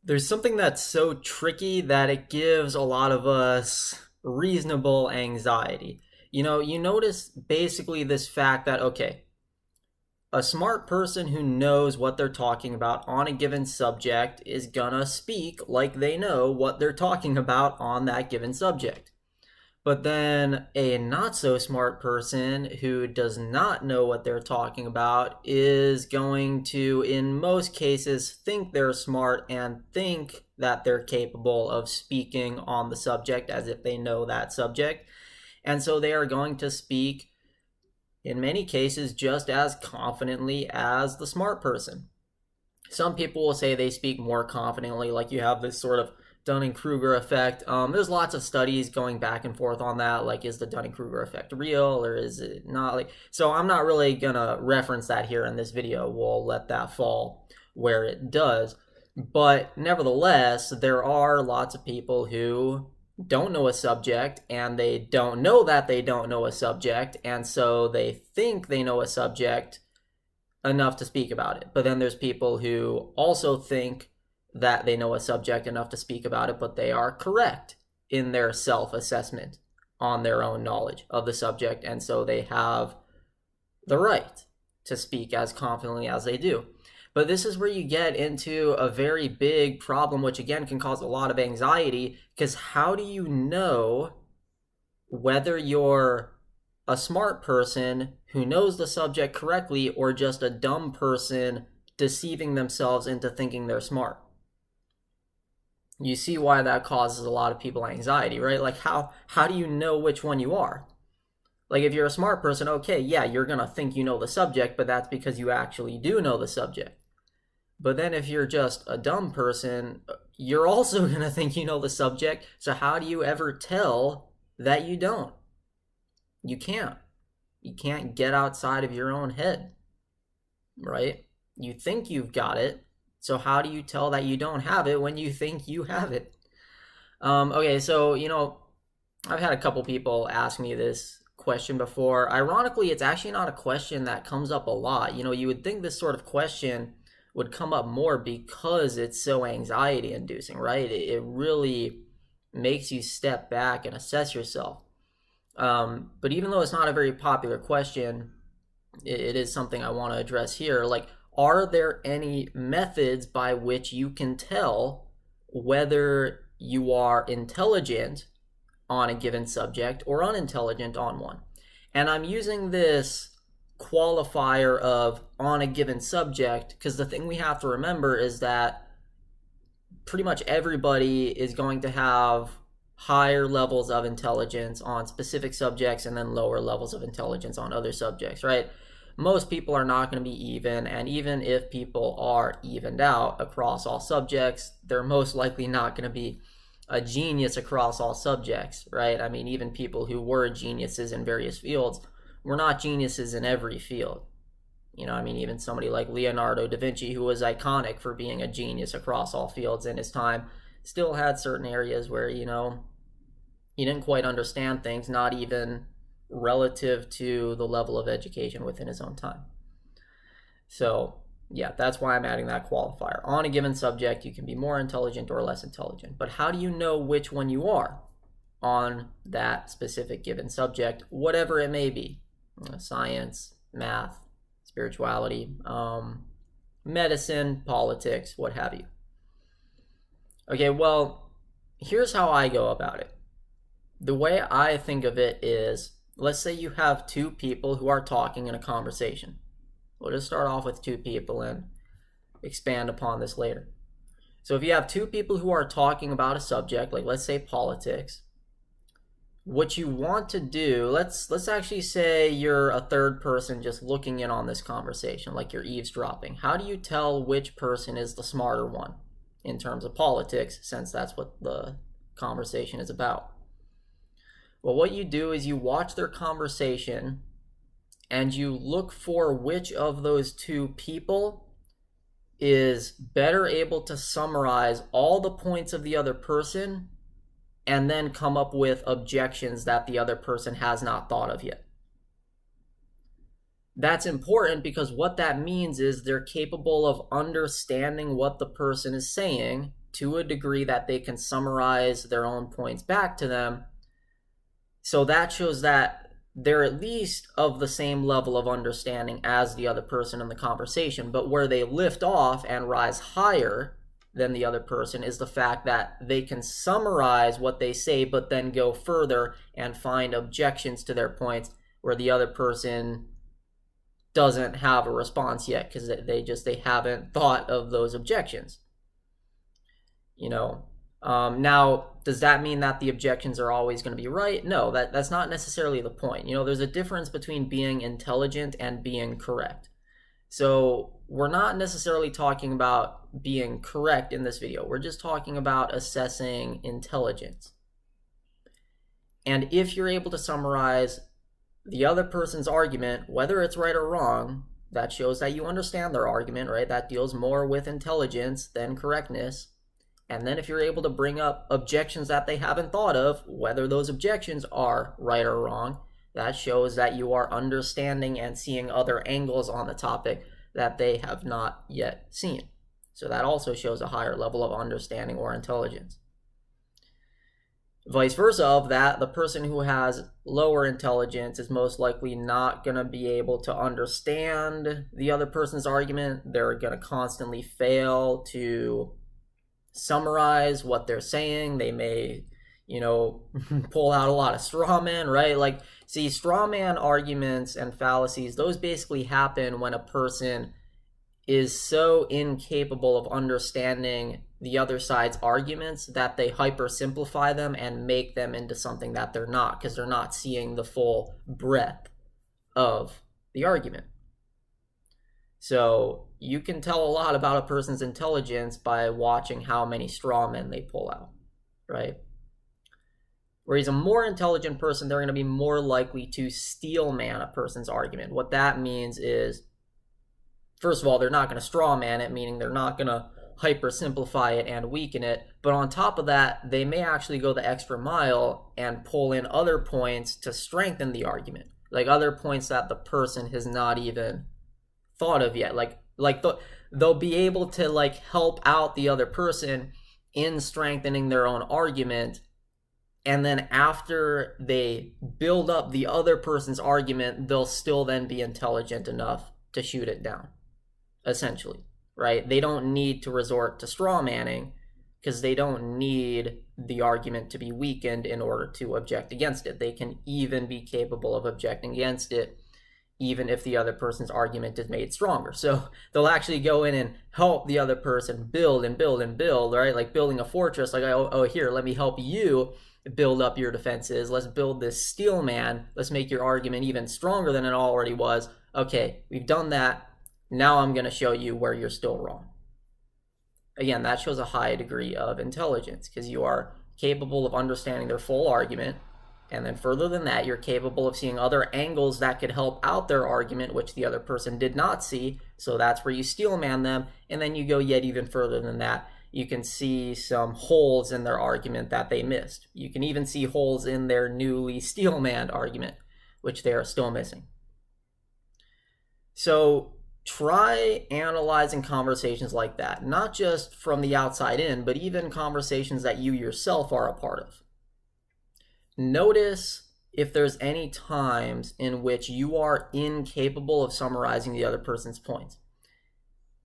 There's something that's so tricky that it gives a lot of us reasonable anxiety. You notice basically this fact that, okay, a smart person who knows what they're talking about on a given subject is gonna speak like they know what they're talking about on that given subject. But then a not so smart person who does not know what they're talking about is going to, in most cases, think they're smart and think that they're capable of speaking on the subject as if they know that subject. And so they are going to speak, in many cases, just as confidently as the smart person. Some people will say they speak more confidently, like you have this sort of Dunning-Kruger effect. There's lots of studies going back and forth on that. Like, is the Dunning-Kruger effect real or is it not? Like, so I'm not really gonna reference that here in this video. We'll let that fall where it does. But nevertheless, there are lots of people who don't know a subject and they don't know that they don't know a subject, and so they think they know a subject enough to speak about it. But then there's people who also think that they know a subject enough to speak about it, but they are correct in their self-assessment on their own knowledge of the subject, and so they have the right to speak as confidently as they do. But this is where you get into a very big problem, which again can cause a lot of anxiety, because how do you know whether you're a smart person who knows the subject correctly or just a dumb person deceiving themselves into thinking they're smart? You see why that causes a lot of people anxiety, right? Like how do you know which one you are? Like if you're a smart person, okay, yeah, you're going to think you know the subject, but that's because you actually do know the subject. But then if you're just a dumb person, you're also going to think you know the subject. So how do you ever tell that you don't? You can't. You can't get outside of your own head, right? You think you've got it. So how do you tell that you don't have it when you think you have it? Okay, so, I've had a couple people ask me this question before. Ironically, it's actually not a question that comes up a lot. You would think this sort of question would come up more because it's so anxiety inducing, right? It really makes you step back and assess yourself. But even though it's not a very popular question, it is something I want to address here. Like, are there any methods by which you can tell whether you are intelligent on a given subject or unintelligent on one? And I'm using this qualifier of on a given subject because the thing we have to remember is that pretty much everybody is going to have higher levels of intelligence on specific subjects and then lower levels of intelligence on other subjects, right? Most people are not going to be even, and even if people are evened out across all subjects, they're most likely not going to be a genius across all subjects, right? I mean, even people who were geniuses in various fields were not geniuses in every field. Even somebody like Leonardo da Vinci, who was iconic for being a genius across all fields in his time, still had certain areas where, he didn't quite understand things, not even relative to the level of education within his own time. So, yeah, that's why I'm adding that qualifier. On a given subject, you can be more intelligent or less intelligent. But how do you know which one you are on that specific given subject, whatever it may be? Science, math, spirituality, medicine, politics, what have you. Okay, well, here's how I go about it. The way I think of it is, let's say you have two people who are talking in a conversation. We'll just start off with two people and expand upon this later. So if you have two people who are talking about a subject, like let's say politics, what you want to do, let's actually say you're a third person just looking in on this conversation, like you're eavesdropping. How do you tell which person is the smarter one in terms of politics, since that's what the conversation is about? Well, what you do is you watch their conversation and you look for which of those two people is better able to summarize all the points of the other person and then come up with objections that the other person has not thought of yet. That's important because what that means is they're capable of understanding what the person is saying to a degree that they can summarize their own points back to them. So that shows that they're at least of the same level of understanding as the other person in the conversation. But where they lift off and rise higher than the other person is the fact that they can summarize what they say, but then go further and find objections to their points where the other person doesn't have a response yet because they haven't thought of those objections. Now, does that mean that the objections are always going to be right? No, that's not necessarily the point. There's a difference between being intelligent and being correct. So we're not necessarily talking about being correct in this video. We're just talking about assessing intelligence. And if you're able to summarize the other person's argument, whether it's right or wrong, that shows that you understand their argument, right? That deals more with intelligence than correctness. And then if you're able to bring up objections that they haven't thought of, whether those objections are right or wrong, that shows that you are understanding and seeing other angles on the topic that they have not yet seen. So that also shows a higher level of understanding or intelligence. Vice versa of that, the person who has lower intelligence is most likely not going to be able to understand the other person's argument. They're going to constantly fail to summarize what they're saying. They may, pull out a lot of straw men, right? Like, see, straw man arguments and fallacies, those basically happen when a person is so incapable of understanding the other side's arguments that they hypersimplify them and make them into something that they're not, because they're not seeing the full breadth of the argument. So you can tell a lot about a person's intelligence by watching how many straw men they pull out, right? Whereas a more intelligent person, they're going to be more likely to steel man a person's argument. What that means is, first of all, they're not going to straw man it, meaning they're not going to hypersimplify it and weaken it. But on top of that, they may actually go the extra mile and pull in other points to strengthen the argument, like other points that the person has not even thought of yet. They'll be able to help out the other person in strengthening their own argument. And then after they build up the other person's argument, they'll still then be intelligent enough to shoot it down, essentially, right? They don't need to resort to straw manning because they don't need the argument to be weakened in order to object against it. They can even be capable of objecting against it, even if the other person's argument is made stronger. So they'll actually go in and help the other person build and build and build, right? Like building a fortress, like, oh, here, let me help you build up your defenses. Let's build this steel man. Let's make your argument even stronger than it already was. Okay, we've done that. Now I'm going to show you where you're still wrong. Again, that shows a high degree of intelligence because you are capable of understanding their full argument. And then further than that, you're capable of seeing other angles that could help out their argument, which the other person did not see. So that's where you steel man them. And then you go yet even further than that. You can see some holes in their argument that they missed. You can even see holes in their newly steel manned argument, which they are still missing. So try analyzing conversations like that, not just from the outside in, but even conversations that you yourself are a part of. Notice if there's any times in which you are incapable of summarizing the other person's points.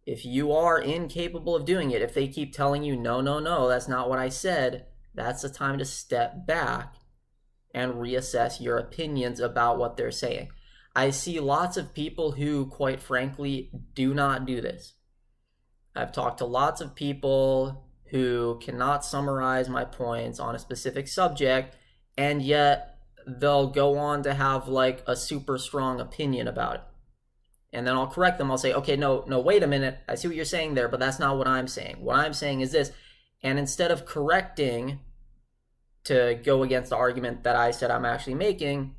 If you are incapable of doing it, if they keep telling you, no, that's not what I said, that's the time to step back and reassess your opinions about what they're saying. I see lots of people who, quite frankly, do not do this. I've talked to lots of people who cannot summarize my points on a specific subject, and yet they'll go on to have a super strong opinion about it. And then I'll correct them. I'll say, okay, no, wait a minute. I see what you're saying there, but that's not what I'm saying. What I'm saying is this. And instead of correcting to go against the argument that I said I'm actually making,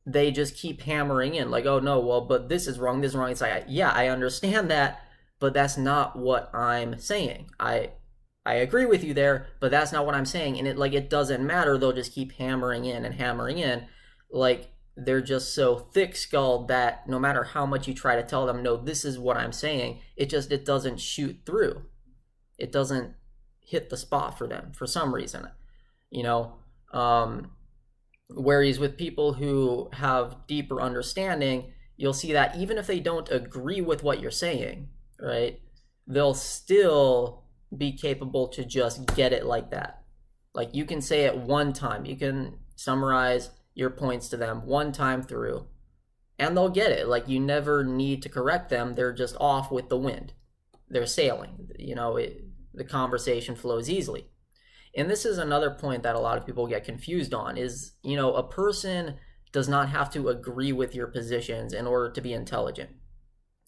they just keep hammering in oh, no, well, but this is wrong, this is wrong. It's like, yeah, I understand that, but that's not what I'm saying. I agree with you there, but that's not what I'm saying. And it doesn't matter. They'll just keep hammering in and hammering in. They're just so thick-skulled that no matter how much you try to tell them, no, this is what I'm saying, it doesn't shoot through. It doesn't hit the spot for them for some reason, you know. Whereas with people who have deeper understanding, you'll see that even if they don't agree with what you're saying, right, they'll still be capable to just get it like that. Like, you can say it one time, you can summarize your points to them one time through, and they'll get it. Like, you never need to correct them. They're just off with the wind. They're sailing. You know, the conversation flows easily. And this is another point that a lot of people get confused on is, you know, a person does not have to agree with your positions in order to be intelligent.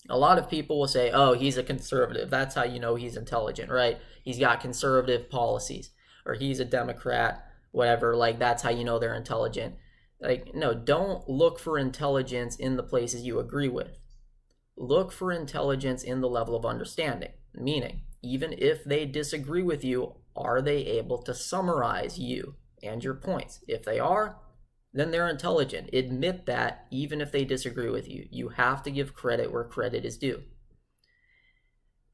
A lot of people will say, oh, he's a conservative. That's how you know he's intelligent, right? He's got conservative policies, or he's a Democrat, whatever. Like, that's how you know they're intelligent. Like, no, don't look for intelligence in the places you agree with. Look for intelligence in the level of understanding, meaning, even if they disagree with you, are they able to summarize you and your points? If they are, then they're intelligent. Admit that even if they disagree with you. You have to give credit where credit is due.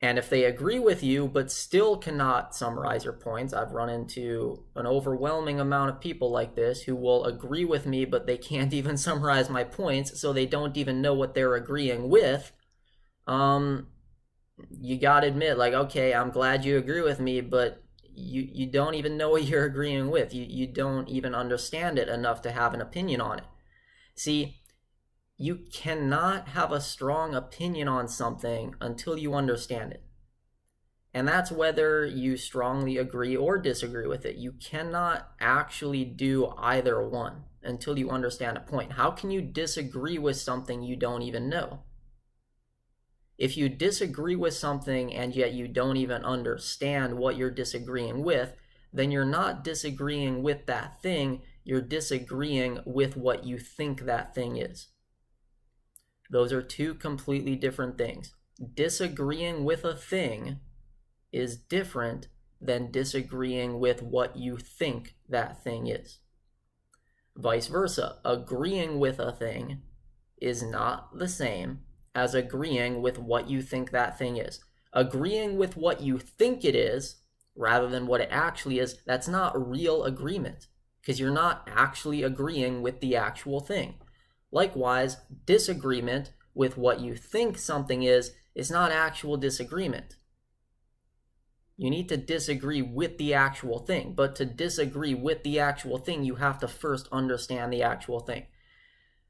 And if they agree with you but still cannot summarize your points, I've run into an overwhelming amount of people like this who will agree with me, but they can't even summarize my points, so they don't even know what they're agreeing with. You gotta admit, like, okay, I'm glad you agree with me, but you don't even know what you're agreeing with. You don't even understand it enough to have an opinion on it. See, you cannot have a strong opinion on something until you understand it. And that's whether you strongly agree or disagree with it. You cannot actually do either one until you understand a point. How can you disagree with something you don't even know? If you disagree with something and yet you don't even understand what you're disagreeing with, then you're not disagreeing with that thing, you're disagreeing with what you think that thing is. Those are two completely different things. Disagreeing with a thing is different than disagreeing with what you think that thing is. Vice versa, agreeing with a thing is not the same as agreeing with what you think that thing is. Agreeing with what you think it is rather than what it actually is, that's not real agreement, because you're not actually agreeing with the actual thing. Likewise, disagreement with what you think something is not actual disagreement. You need to disagree with the actual thing, but to disagree with the actual thing, you have to first understand the actual thing.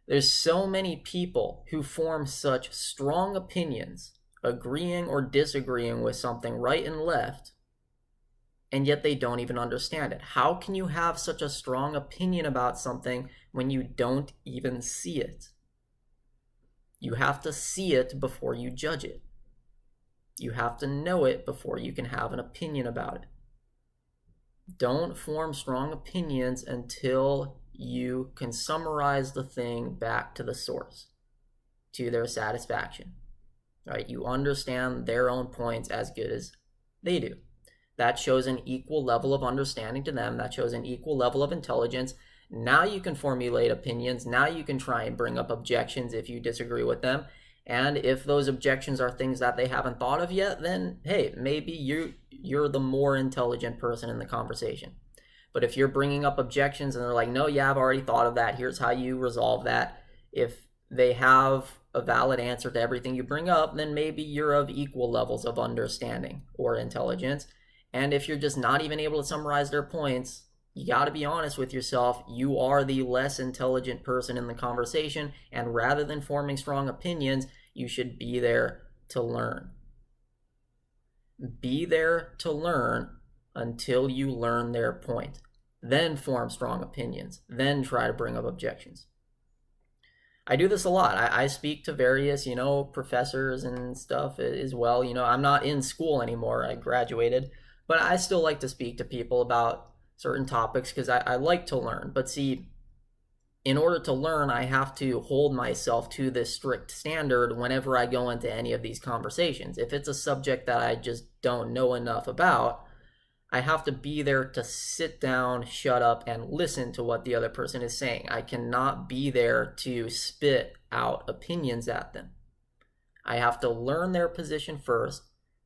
There's so many people who form such strong opinions, agreeing or disagreeing with something right and left, and yet they don't even understand it. How can you have such a strong opinion about something when you don't even see it? You have to see it before you judge it. You have to know it before you can have an opinion about it. Don't form strong opinions until you can summarize the thing back to the source, to their satisfaction. Right? You understand their own points as good as they do. That shows an equal level of understanding to them. That shows an equal level of intelligence. Now you can formulate opinions. Now you can try and bring up objections if you disagree with them. And if those objections are things that they haven't thought of yet, then hey, maybe you're the more intelligent person in the conversation. But if you're bringing up objections and they're like, no, yeah, I've already thought of that, here's how you resolve that. If they have a valid answer to everything you bring up, then maybe you're of equal levels of understanding or intelligence. And if you're just not even able to summarize their points, you got to be honest with yourself. You are the less intelligent person in the conversation. And rather than forming strong opinions, you should be there to learn. Be there to learn until you learn their point. Then form strong opinions. Then try to bring up objections. I do this a lot. I speak to various, professors and stuff as well. I'm not in school anymore. I graduated. But I still like to speak to people about certain topics because I like to learn. But see, in order to learn, I have to hold myself to this strict standard whenever I go into any of these conversations. If it's a subject that I just don't know enough about, I have to be there to sit down, shut up, and listen to what the other person is saying. I cannot be there to spit out opinions at them. I have to learn their position first,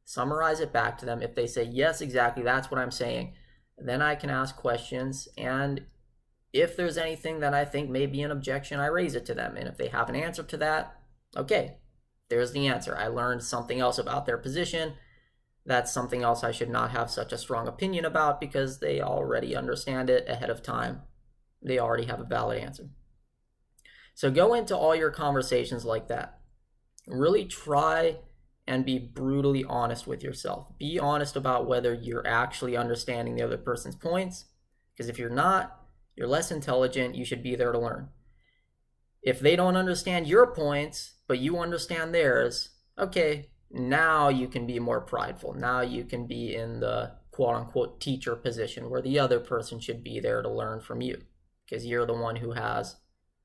summarize it back to them. If they say, yes, exactly, that's what I'm saying, then I can ask questions. And if there's anything that I think may be an objection, I raise it to them. And if they have an answer to that, okay, there's the answer. I learned something else about their position. That's something else I should not have such a strong opinion about because they already understand it ahead of time. They already have a valid answer. So go into all your conversations like that. Really try and be brutally honest with yourself. Be honest about whether you're actually understanding the other person's points, because if you're not, you're less intelligent. You should be there to learn. If they don't understand your points, but you understand theirs, okay, now you can be more prideful. Now you can be in the quote-unquote teacher position where the other person should be there to learn from you because you're the one who has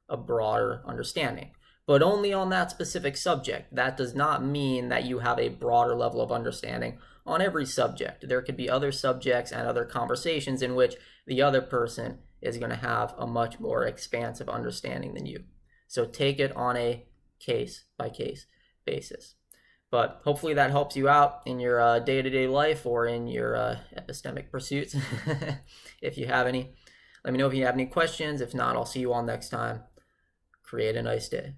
a broader understanding. But only on that specific subject. That does not mean that you have a broader level of understanding on every subject. There could be other subjects and other conversations in which the other person is going to have a much more expansive understanding than you. So take it on a case-by-case basis. But hopefully that helps you out in your day-to-day life or in your epistemic pursuits, if you have any. Let me know if you have any questions. If not, I'll see you all next time. Create a nice day.